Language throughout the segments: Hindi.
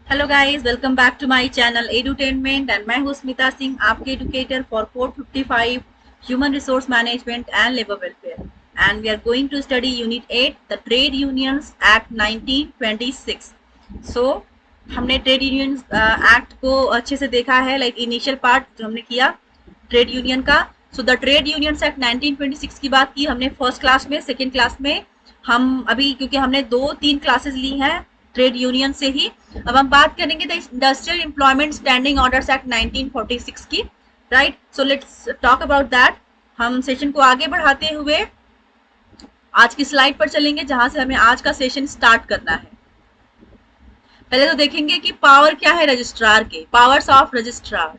Hello guys, welcome back to my channel edutainment and मैं हूं स्मिता सिंह, आपके educator for code 55 human resource management and labour welfare and we are going to study unit 8 the trade unions act 1926। So हमने ट्रेड यूनियंस एक्ट को अच्छे से देखा है, लाइक इनिशियल पार्ट जो हमने किया ट्रेड यूनियन का। So the trade unions act 1926 की बात की हमने फर्स्ट क्लास में, सेकेंड क्लास में हम अभी क्योंकि हमने 2-3 क्लासेस ली हैं ट्रेड यूनियन से ही। अब हम बात करेंगे the industrial employment standing orders act 1946 की, right. So let's talk about that. हम सेशन को आगे बढ़ाते हुए आज की स्लाइड पर चलेंगे जहां से हमें आज का सेशन स्टार्ट करना है। पहले तो देखेंगे कि पावर क्या है रजिस्ट्रार के, powers of registrar,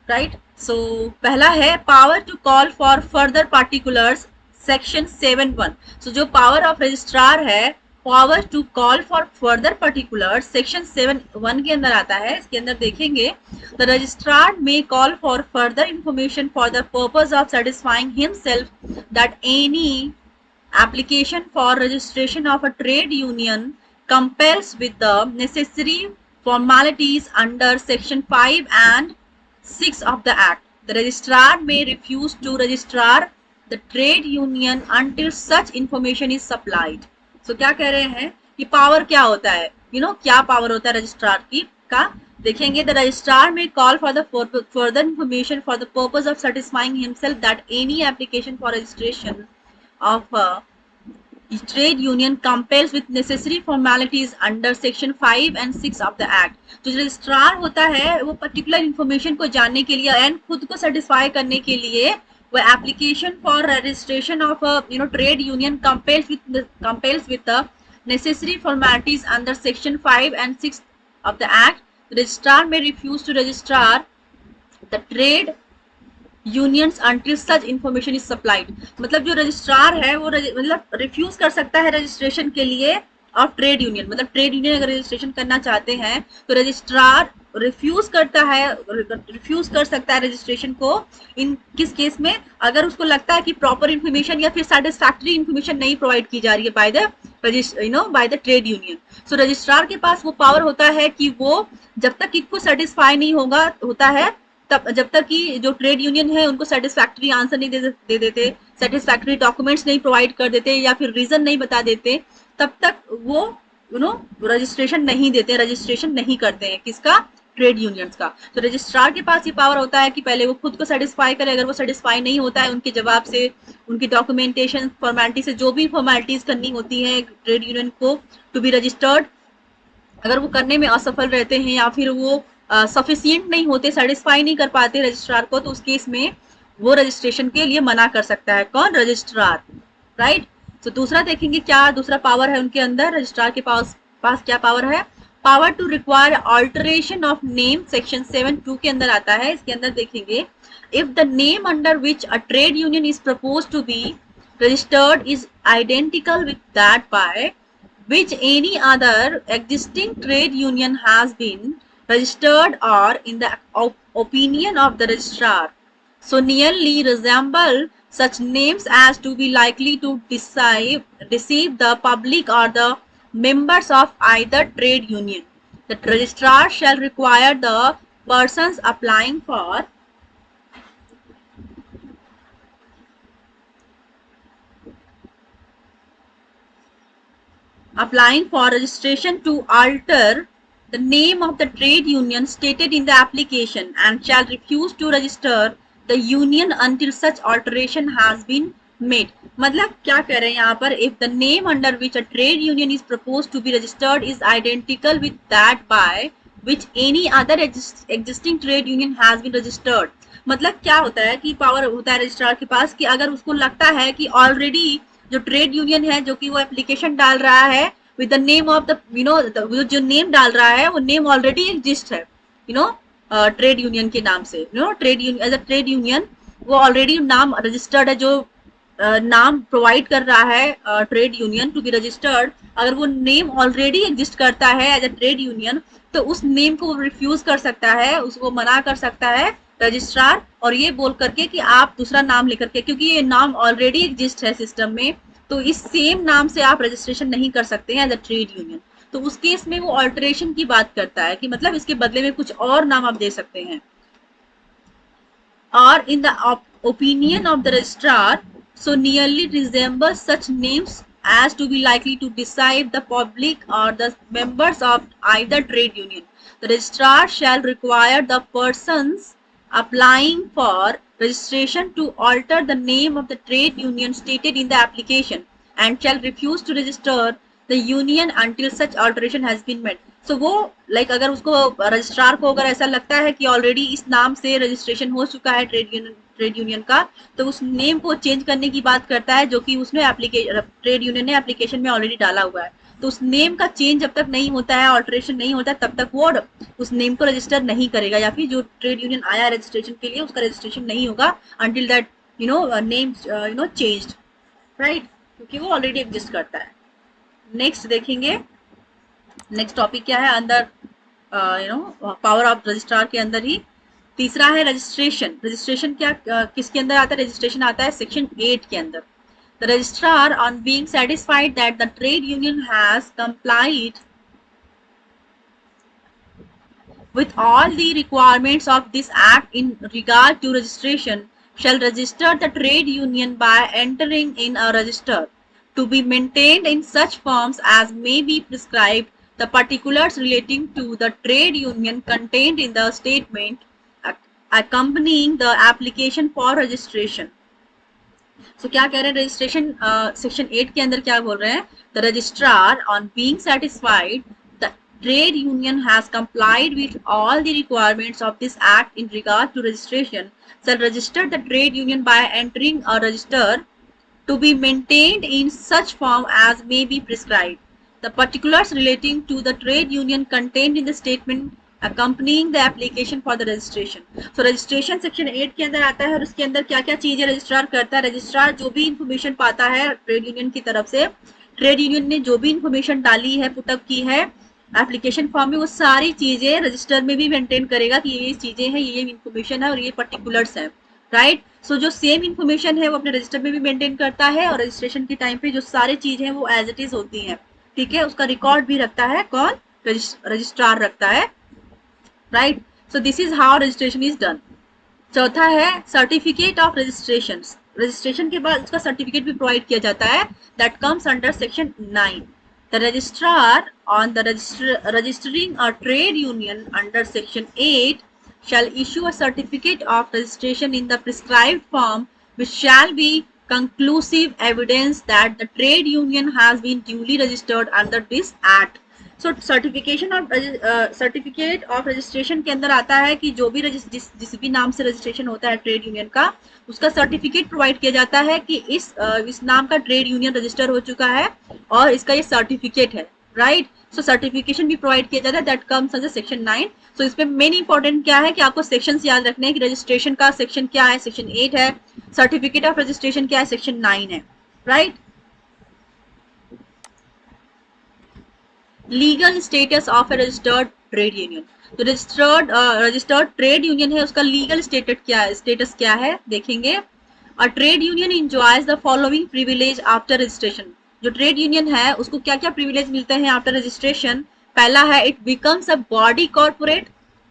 right. So पहला है power to call for further particulars, section 7(1). So जो पावर ऑफ रजिस्ट्रार है, power to call for further particulars section 7(1) के अंदर आता है। इसके अंदर देखेंगे the registrar may call for further information for the purpose of satisfying himself that any application for registration of a trade union compels with the necessary formalities under section 5 and 6 of the act. The registrar may refuse to register the trade union until such information is supplied. So क्या कह रहे हैं कि पावर क्या होता है, क्या पावर होता है रजिस्ट्रार की का देखेंगे। द रजिस्ट्रार में call for the further information for the purpose of satisfying himself that any application for registration of trade union compels with necessary formalities under section 5 and 6 of the act. जो रजिस्ट्रार होता है वो पर्टिकुलर इंफॉर्मेशन को जानने के लिए एंड खुद को सेटिस्फाई करने के लिए वो application for registration of trade union compels with the necessary formalities under section 5 and 6 of the act. The registrar may refuse to register the trade unions until such information is supplied. मतलब जो रजिस्ट्रार है वो मतलब रिफ्यूज कर सकता है रजिस्ट्रेशन के लिए ऑफ ट्रेड यूनियन। मतलब ट्रेड यूनियन अगर रजिस्ट्रेशन करना चाहते हैं तो रजिस्ट्रार रिफ्यूज कर सकता है रजिस्ट्रेशन को। इन किस केस में, अगर उसको लगता है कि प्रॉपर इंफॉर्मेशन या फिर सेटिस्फैक्टरी इंफॉर्मेशन नहीं प्रोवाइड की जा रही है by the trade union. So registrar के पास वो पावर होता है कि वो जब तक इसको सेटिस्फाई नहीं होता है तब जब तक कि जो ट्रेड यूनियन है उनको सेटिस्फैक्टरी आंसर नहीं दे देते, सेटिस्फैक्टरी डॉक्यूमेंट्स नहीं प्रोवाइड कर देते या फिर रीजन नहीं बता देते, तब तक वो रजिस्ट्रेशन नहीं देते, रजिस्ट्रेशन नहीं करते हैं किसका, ट्रेड यूनियंस का। तो रजिस्ट्रार के पास ये पावर होता है कि पहले वो खुद को सेटिस्फाई करे, अगर वो सेटिस्फाई नहीं होता है उनके जवाब से, उनकी डॉक्यूमेंटेशन फॉर्मेलिटी से, जो भी फॉर्मेलिटीज करनी होती है ट्रेड यूनियन को टू बी रजिस्टर्ड, अगर वो करने में असफल रहते हैं या फिर वो सफिशियंट नहीं होते, सेटिस्फाई नहीं कर पाते रजिस्ट्रार को, तो उस केस में वो रजिस्ट्रेशन के लिए मना कर सकता है। कौन, रजिस्ट्रार, राइट। तो दूसरा देखेंगे क्या दूसरा पावर है उनके अंदर, रजिस्ट्रार के पास क्या पावर है, power to require alteration of name, section 7(2) के अंदर आता है। इसके अंदर देखेंगे if the name under which a trade union is propose to be registered is identical with that by which any other existing trade union has been registered or in the opinion of the registrar so nearly resemble such names as to be likely to deceive the public or the members of either trade union. The registrar shall require the persons applying for registration to alter the name of the trade union stated in the application and shall refuse to register the union until such alteration has been made. मतलब क्या कह रहे हैं यहाँ पर, if the name under which a trade union is proposed to be registered is identical with that by which any other existing trade union has been registered. मतलब क्या होता है कि पावर होता है रजिस्ट्रार के पास कि अगर उसको लगता है कि ऑलरेडी जो ट्रेड यूनियन है जो कि वो एप्लीकेशन डाल रहा है with the name of the जो नेम डाल रहा है वो नेम ऑलरेडी एग्जिस्ट है ट्रेड यूनियन के नाम से, trade union as a trade union वो ऑलरेडी नाम रजिस्टर्ड है, जो नाम प्रोवाइड कर रहा है trade union to be registered, अगर वो नेम ऑलरेडी एग्जिस्ट करता है एज अ ट्रेड यूनियन तो उस नेम को रिफ्यूज कर सकता है, उसको मना कर सकता है रजिस्ट्रार, और ये बोल करके कि आप दूसरा नाम लेकर के, क्योंकि ये नाम ऑलरेडी एग्जिस्ट है सिस्टम में, तो इस सेम नाम से आप रजिस्ट्रेशन नहीं कर सकते हैं एज अ ट्रेड यूनियन। तो उस केस में वो ऑल्टरेशन की बात करता है कि मतलब इसके बदले में कुछ और नाम आप दे सकते हैं. Or in the opinion of the registrar, so nearly resembles such names as to be likely to deceive the public or the members of either trade union. The registrar shall require the persons applying for registration to alter the name of the trade union stated in the application and shall refuse to register the union until such alteration has been made. So वो अगर उसको रजिस्ट्रार को अगर ऐसा लगता है कि ऑलरेडी इस नाम से रजिस्ट्रेशन हो चुका है ट्रेड यूनियन का, तो उस नेम को चेंज करने की बात करता है जो कि उसने ट्रेड यूनियन ने एप्लीकेशन में ऑलरेडी डाला हुआ है. तो उस नेम का चेंज जब तक नहीं होता है, ऑल्टरेशन नहीं होता है, तब तक वो उस नेम को रजिस्टर नहीं करेगा, या फिर जो ट्रेड यूनियन आया रजिस्ट्रेशन के लिए उसका रजिस्ट्रेशन नहीं होगा until that name changed, right, क्योंकि वो ऑलरेडी एग्जिस्ट करता है. नेक्स्ट देखेंगे, नेक्स्ट टॉपिक क्या है अंदर पावर ऑफ रजिस्ट्रार के अंदर ही तीसरा है रजिस्ट्रेशन. रजिस्ट्रेशन क्या किसके अंदर आता है? रजिस्ट्रेशन आता है सेक्शन 8 के अंदर. The registrar on being satisfied that the trade union has complied with all the requirements of this act in regard to registration shall register the trade union by entering in a register to be maintained in such forms as may be prescribed. The particulars relating to the trade union contained in the statement accompanying the application for registration. So क्या कह रहे हैं रजिस्ट्रेशन सेक्शन 8 के अंदर क्या बोल रहे हैं? The registrar on being satisfied the trade union has complied with all the requirements of this act in regard to registration shall register the trade union by entering a register to be maintained in such form as may be prescribed. The particulars relating to the trade union contained in the statement accompanying the application for the registration. So registration section 8 के अंदर आता है और उसके अंदर क्या क्या चीजें रजिस्ट्रार करता है. रजिस्ट्रार जो भी इंफॉर्मेशन पाता है ट्रेड यूनियन की तरफ से, ट्रेड यूनियन ने जो भी इंफॉर्मेशन डाली है, पुटअप की है एप्लीकेशन फॉर्म में, वो सारी चीजें रजिस्टर में भी मेंटेन करेगा कि ये चीजें हैं, ये इंफॉर्मेशन है और ये पर्टिकुलर्स हैं, राइट. सो जो सेम इंफॉर्मेशन है वो अपने रजिस्टर में भी मेंटेन करता है और रजिस्ट्रेशन के टाइम पे जो सारी चीजें हैं वो एज इट इज होती हैं, ठीक है. उसका रिकॉर्ड भी रखता है कौन? रजिस्ट्रार रखता है, right. So this is how registration is done. चौथा है सर्टिफिकेट ऑफ रजिस्ट्रेशन. रजिस्ट्रेशन के बाद उसका सर्टिफिकेट भी प्रोवाइड किया जाता है, that comes under section 9. The registrar on the registering a trade union under section 8 shall issue a certificate of registration in the prescribed form, which shall be conclusive evidence that the trade union has been duly registered under this act. So certification of certificate of registration के अंदर आता है कि जो भी जिस भी नाम से रजिस्ट्रेशन होता है ट्रेड यूनियन का, उसका सर्टिफिकेट प्रोवाइड किया जाता है कि इस नाम का ट्रेड यूनियन रजिस्टर हो चुका है और इसका ये सर्टिफिकेट है, राइट. सो सर्टिफिकेशन भी प्रोवाइड किया जाता है, दैट कम्स अंडर सेक्शन 9. सो इसमें मेन इंपॉर्टेंट क्या है कि आपको सेक्शंस याद रखने हैं कि रजिस्ट्रेशन का सेक्शन क्या है, सेक्शन 8 है. सर्टिफिकेट ऑफ रजिस्ट्रेशन क्या है, सेक्शन 9 है, right. Legal status of A registered trade union. तो रजिस्टर्ड ट्रेड यूनियन है, उसका लीगल स्टेटस क्या है देखेंगे. अ trade union enjoys the following privilege after registration. जो ट्रेड यूनियन है उसको क्या क्या प्रिविलेज मिलते हैं आफ्टर रजिस्ट्रेशन. पहला है it becomes a body corporate,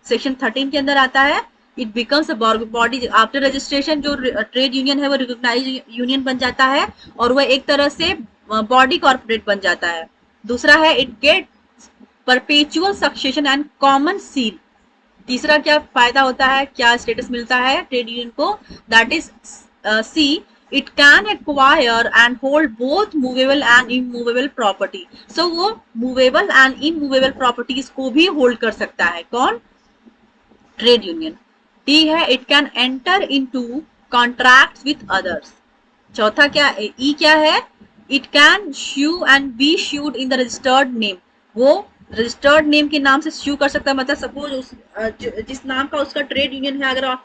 section 13 के अंदर आता है. It becomes a body after registration. जो ट्रेड यूनियन है वो रिकॉग्नाइज यूनियन बन जाता है और वह एक तरह से बॉडी कॉर्पोरेट बन जाता है. दूसरा है it gets perpetual succession and common seal. तीसरा क्या फायदा होता है, क्या स्टेटस मिलता है ट्रेड यूनियन को, that is C it can acquire and hold both movable and immovable property. So वो मूवेबल एंड इमूवेबल प्रॉपर्टीज को भी होल्ड कर सकता है, कौन? Trade union. डी है it can enter into contracts with others. चौथा क्या, ई क्या है, it can sue and be sued in the registered name. वो रजिस्टर्ड नेम के नाम से श्यू कर सकता है. मतलब सपोज जिस नाम का उसका ट्रेड यूनियन है, अगर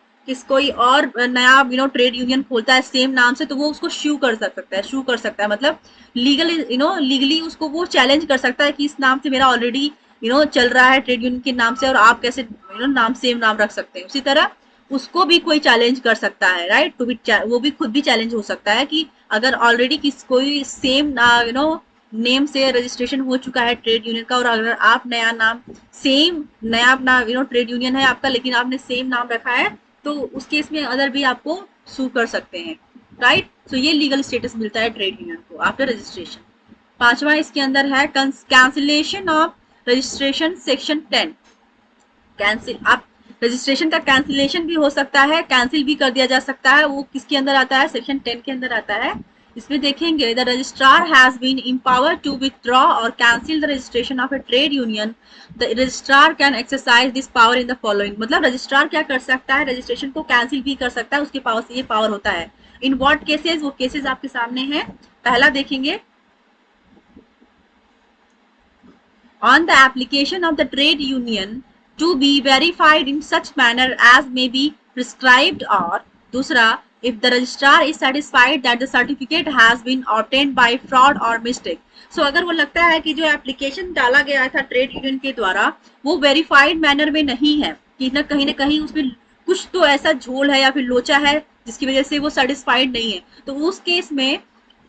कोई और नया ट्रेड यूनियन खोलता है सेम नाम से, तो वो उसको श्यू कर सकता है. मतलब लीगली उसको वो चैलेंज कर सकता है कि इस नाम से मेरा ऑलरेडी चल रहा है ट्रेड यूनियन के नाम से और आप कैसे सेम नाम रख सकते हैं. उसी तरह उसको भी कोई चैलेंज कर सकता है, राइट. तो वो भी खुद भी चैलेंज हो सकता है कि अगर ऑलरेडी कोई सेम नेम से रजिस्ट्रेशन हो चुका है ट्रेड यूनियन का, और अगर आप नया नाम सेम नया अपना ट्रेड यूनियन है आपका, लेकिन आपने सेम नाम रखा है, तो उस केस में अदर भी आपको सू कर सकते हैं, राइट। सो ये लीगल स्टेटस मिलता है ट्रेड यूनियन को आफ्टर रजिस्ट्रेशन। पांचवा इसके अंदर है cancellation of registration section 10। Cancel, आप रजिस्ट्रेशन का कैंसिलेशन भी हो सकता है, कैंसिल भी कर दिया जा सकता है, वो किसके अंदर आता है, सेक्शन 10 के अंदर आता है। इसमें देखेंगे the registrar has been empowered to withdraw और cancel the registration of a trade union. The registrar can exercise this power in the following. मतलब रजिस्ट्रार क्या कर सकता है, रजिस्ट्रेशन को कैंसिल भी कर सकता है, उसके पावर से ये पावर होता है। इन व्हाट केसेस, वो केसेस आपके सामने हैं। पहला देखेंगे, on the application of the trade union to be verified in such manner as may be prescribed, और दूसरा, if the registrar is satisfied that the certificate has been obtained by fraud or mistake। so अगर वो लगता है कि जो एप्लीकेशन डाला गया था ट्रेड यूनियन के द्वारा वो वेरीफाइड मैनर में नहीं है, कि ना कहीं उसमें कुछ तो ऐसा झोल है या फिर लोचा है जिसकी वजह से वो सेटिस्फाइड नहीं है, तो उस केस में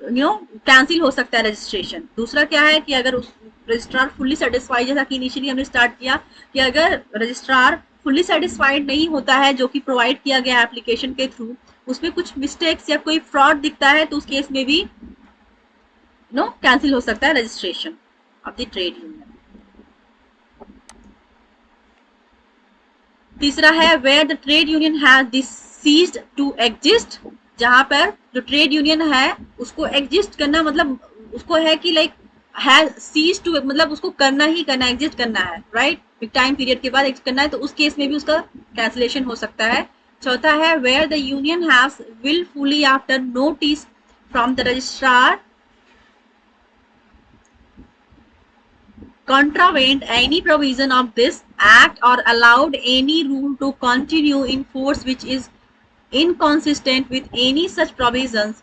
कैंसिल हो सकता है रजिस्ट्रेशन। दूसरा क्या है कि अगर उस रजिस्ट्रार फुल्ली सेटिस्फाइड, जैसा कि इनिशियली हमने स्टार्ट किया कि अगर रजिस्ट्रार फुल्ली सेटिस्फाइड नहीं होता है जो कि प्रोवाइड किया गया एप्लीकेशन के थ्रू, उसमें कुछ मिस्टेक्स या कोई फ्रॉड दिखता है, तो उस केस में भी कैंसिल हो सकता है registration of the trade union. तीसरा है where the trade union has ceased to exist. जहां पर जो ट्रेड यूनियन है उसको एग्जिस्ट करना, मतलब उसको है कि लाइक हैज सीज टू, मतलब उसको करना ही करना, एग्जिस्ट करना है, राइट, एक टाइम पीरियड के बाद एग्जिस्ट करना है, तो उस केस में भी उसका कैंसिलेशन हो सकता है। चौथा है where the union has wilfully after notice from the registrar contravened any provision of this act or allowed any rule to continue in force which is inconsistent with any such provisions।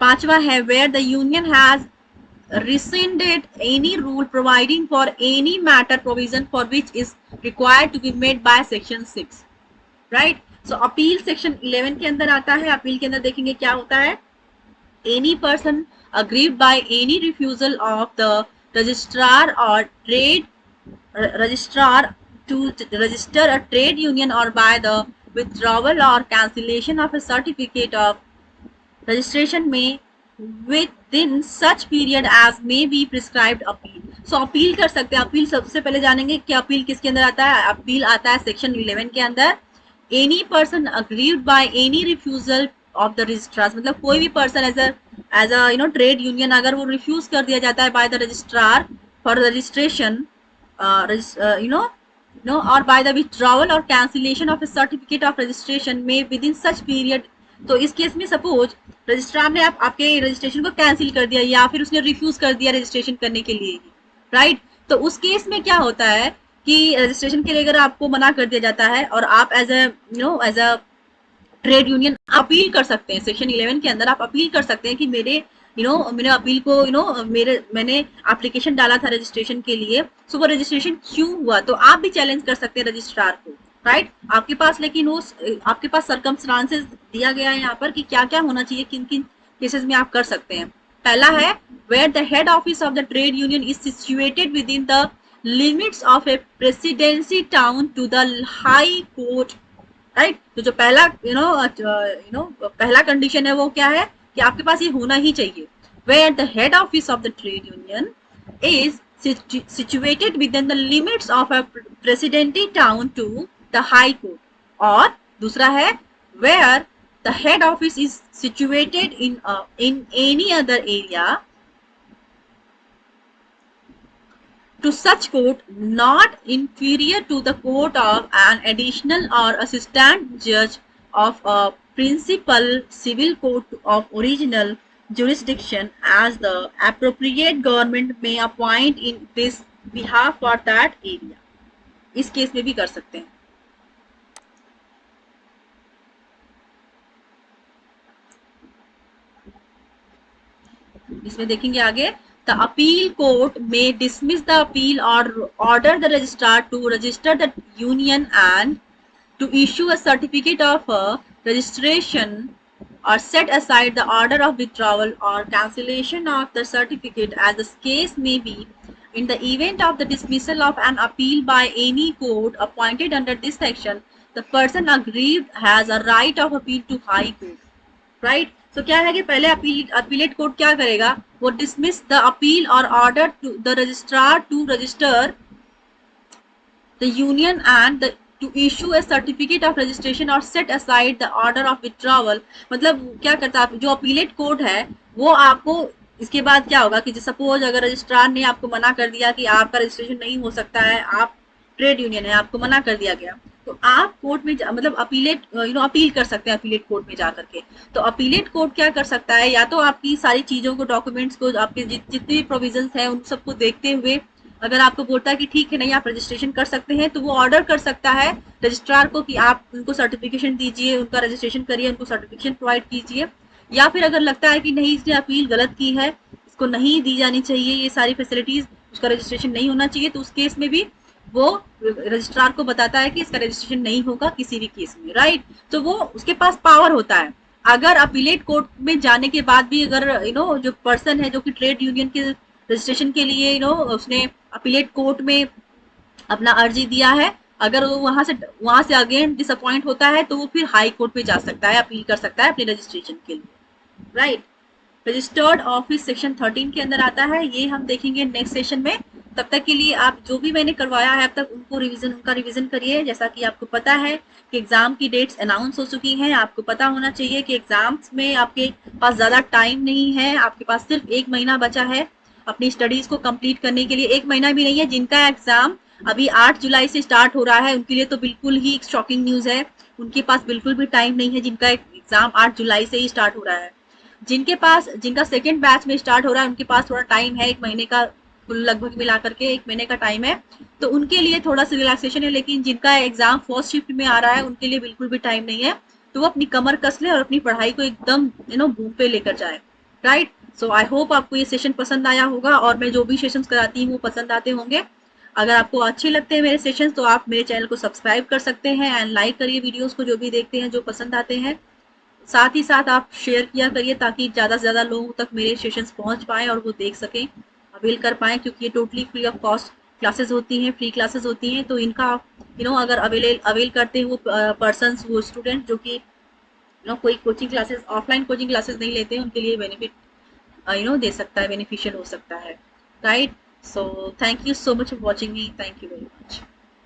पांचवा है where the union has rescinded any rule providing for any matter provision for which is required to be made by section 6, right। so appeal section 11 के अंदर आता है। अपील के अंदर देखेंगे क्या होता है, any person aggrieved by any refusal of the registrar or trade registrar to register a trade union or by the withdrawal or cancellation of a certificate of registration may within such period as may be prescribed appeal। so appeal कर सकते हैं। अपील सबसे पहले जानेंगे कि अपील किसके अंदर आता है। अपील आता है सेक्शन 11 के अंदर। any person aggrieved by any refusal of the registrars, मतलब कोई भी person as a trade union अगर वो रिफ्यूज कर दिया जाता है by the registrar for registration और बाय द विथड्रॉवल और cancellation of a certificate of registration में विद इन सच पीरियड। तो इस केस में सपोज रजिस्ट्रार ने आपके रजिस्ट्रेशन को कैंसिल कर दिया या फिर उसने रिफ्यूज कर दिया रजिस्ट्रेशन करने के लिए, राइट। तो उस केस में क्या होता है कि रजिस्ट्रेशन के लिए अगर आपको मना कर दिया जाता है और आप as a trade union appeal कर सकते हैं। सेक्शन 11 के अंदर आप अपील कर सकते हैं कि मेरे मैंने अपील को मैंने एप्लीकेशन डाला था रजिस्ट्रेशन के लिए, सो वो रजिस्ट्रेशन क्यों हुआ, तो आप भी चैलेंज कर सकते हैं रजिस्ट्रार को, राइट। आपके पास लेकिन वो आपके पास सर्कमस्टांसेस दिया गया है यहाँ पर कि क्या क्या होना चाहिए, किन किन केसेस में आप कर सकते हैं। पहला है where the head office of the trade union is situated within the limits of a presidency town to the high court, right. तो जो पहला पहला कंडीशन है वो क्या है कि आपके पास ये होना ही चाहिए, where the head office of the trade union is situated within the limits of a presidency town to the high court, और दूसरा है where the head office is situated in any other area to such court not inferior to the court of an additional or assistant judge of a principal civil court of original jurisdiction as the appropriate government may appoint in this behalf for that area। इस केस में भी कर सकते हैं। इसमें देखेंगे आगे the appeal court may dismiss the appeal or order the registrar to register the union and to issue a certificate of registration or set aside the order of withdrawal or cancellation of the certificate as the case may be. In the event of the dismissal of an appeal by any court appointed under this section, the person aggrieved has a right of appeal to high court. Right so क्या है कि पहले अपीलेट कोर्ट क्या करेगा, वो डिसमिस द अपील और order to the registrar to register the union and to issue a certificate of registration और set aside the order of withdrawal. मतलब क्या करता है, जो अपीलेट कोर्ट है वो आपको इसके बाद क्या होगा कि सपोज अगर रजिस्ट्रार ने आपको मना कर दिया कि आपका रजिस्ट्रेशन नहीं हो सकता है, आप ट्रेड यूनियन है, आपको मना कर दिया गया, तो आप कोर्ट में मतलब अपील कर सकते हैं अपीलेट कोर्ट में जाकर के. तो अपीलेट कोर्ट क्या कर सकता है, या तो आपकी सारी चीजों को, डॉक्यूमेंट्स को, आपके जितने भी प्रोविजंस हैं उन सबको देखते हुए अगर आपको बोलता है कि ठीक है नहीं आप रजिस्ट्रेशन कर सकते हैं, तो वो ऑर्डर कर सकता है रजिस्ट्रार को कि आप उनको सर्टिफिकेशन दीजिए, उनका रजिस्ट्रेशन करिए, उनको सर्टिफिकेशन प्रोवाइड कीजिए. या फिर अगर लगता है कि नहीं इसने अपील गलत की है, इसको नहीं दी जानी चाहिए ये सारी फैसिलिटीज, उसका रजिस्ट्रेशन नहीं होना चाहिए, तो उस केस में भी वो रजिस्ट्रार को बताता है कि इसका रजिस्ट्रेशन नहीं होगा किसी भी केस में. राइट, तो वो उसके पास पावर होता है. अगर अपीलेट कोर्ट में जाने के बाद भी अगर जो पर्सन है जो कि ट्रेड यूनियन के रजिस्ट्रेशन के लिए उसने अपीलेट कोर्ट में अपना अर्जी दिया है, अगर वो वहां से अगेन डिसअपॉइंट होता है तो वो फिर हाई कोर्ट में जा सकता है, अपील कर सकता है अपने रजिस्ट्रेशन के लिए. राइट, रजिस्टर्ड ऑफिस सेक्शन 13 के अंदर आता है, ये हम देखेंगे नेक्स्ट सेशन में. तब तक के लिए आप जो भी मैंने करवाया है अब तक उनका रिवीजन करिए. जैसा कि आपको पता है कि एग्जाम की डेट्स अनाउंस हो चुकी हैं, आपको पता होना चाहिए कि एग्जाम्स में आपके पास ज्यादा टाइम नहीं है, आपके पास सिर्फ 1 महीना बचा है अपनी स्टडीज को कंप्लीट करने के लिए. 1 महीना भी नहीं है, जिनका एग्जाम अभी 8 जुलाई से स्टार्ट हो रहा है उनके लिए तो बिल्कुल ही शॉकिंग न्यूज है, उनके पास बिल्कुल भी टाइम नहीं है जिनका एग्जाम 8 जुलाई से ही स्टार्ट हो रहा है. जिनका सेकेंड बैच में स्टार्ट हो रहा है उनके पास थोड़ा टाइम है, 1 महीने का लगभग मिला करके 1 महीने का टाइम है, तो उनके लिए थोड़ा सा रिलैक्सेशन है. लेकिन जिनका एग्जाम फर्स्ट शिफ्ट में आ रहा है उनके लिए बिल्कुल भी टाइम नहीं है, तो वो अपनी कमर कस ले और अपनी पढ़ाई को एकदम बूम पे लेकर जाए. राइट, सो आई होप आपको ये सेशन पसंद आया होगा और मैं जो भी सेशंस कराती हूँ वो पसंद आते होंगे. अगर आपको अच्छे लगते हैं मेरे सेशन तो आप मेरे चैनल को सब्सक्राइब कर सकते हैं एंड लाइक करिए वीडियोस को जो भी देखते हैं जो पसंद आते हैं. साथ ही साथ आप शेयर किया करिए ताकि ज़्यादा से ज़्यादा लोगों तक मेरे सेशंस पहुंच पाएँ और वो देख सकें, अवेल कर पाएँ, क्योंकि ये totally free of cost classes होती हैं, फ्री क्लासेस होती हैं. तो इनका अगर अवेल करते हैं वो पर्सनस, वो स्टूडेंट जो कि कोई coaching classes, offline coaching classes नहीं लेते हैं, उनके लिए बेनिफिट दे सकता है, बेनिफिशियल हो सकता है. Right, so thank you so much for watching me, thank you very much.